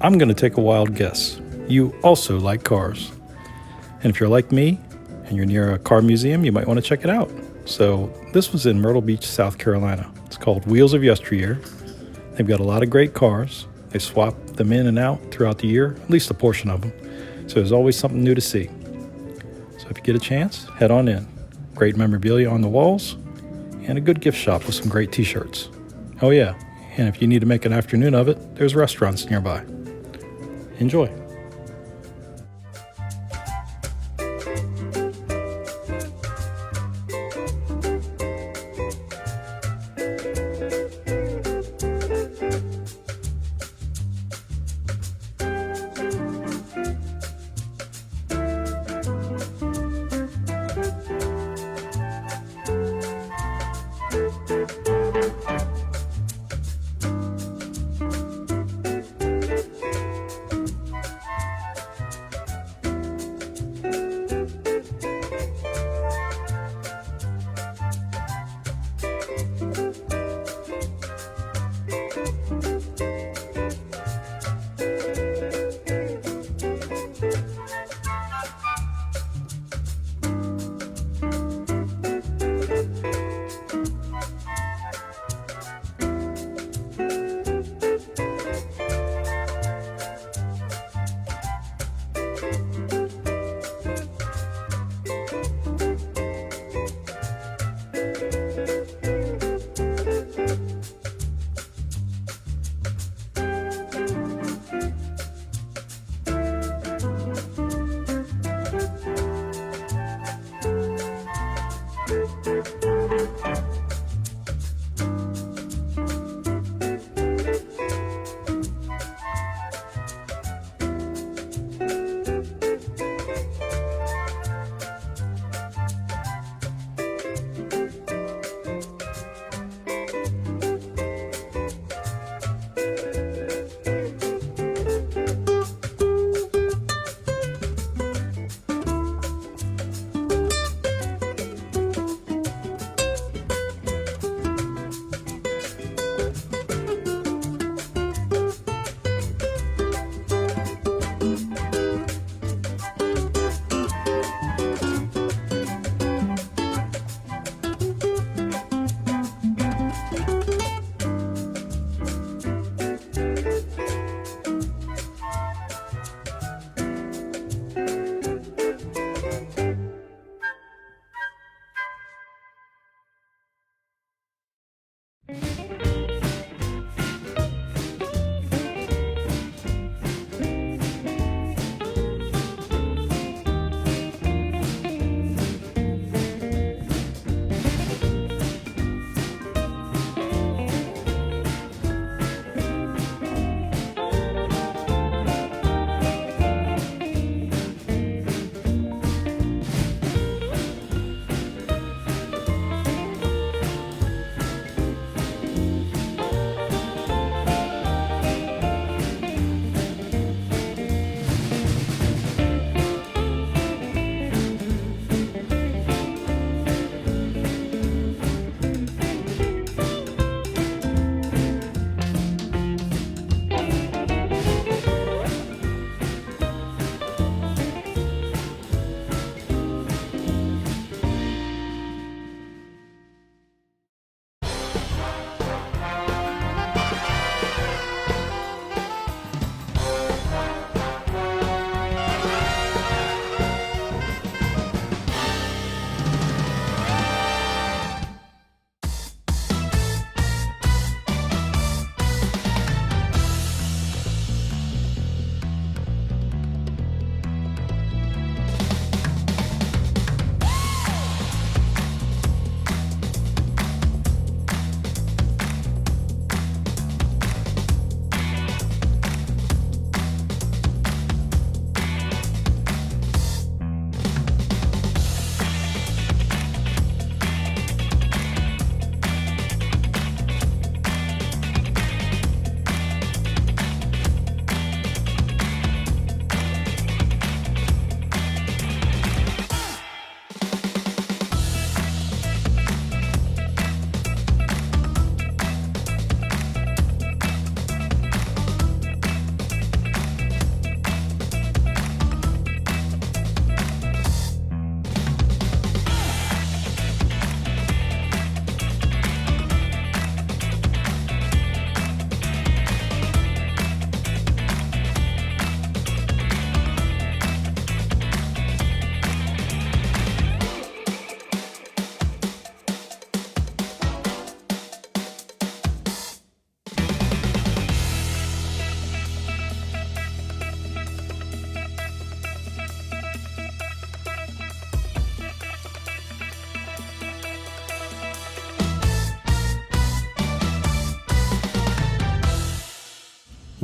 I'm going to take a wild guess. You also like cars. And if you're like me and you're near a car museum, you might want to check it out. So this was in Myrtle Beach, South Carolina. It's called Wheels of Yesteryear. They've got a lot of great cars. They swap them in and out throughout the year, at least a portion of them. So there's always something new to see. So if you get a chance, head on in. Great memorabilia on the walls and a good gift shop with some great t-shirts. Oh yeah, and if you need to make an afternoon of it, there's restaurants nearby. Enjoy.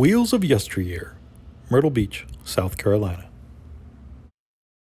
Wheels of Yesteryear, Myrtle Beach, South Carolina.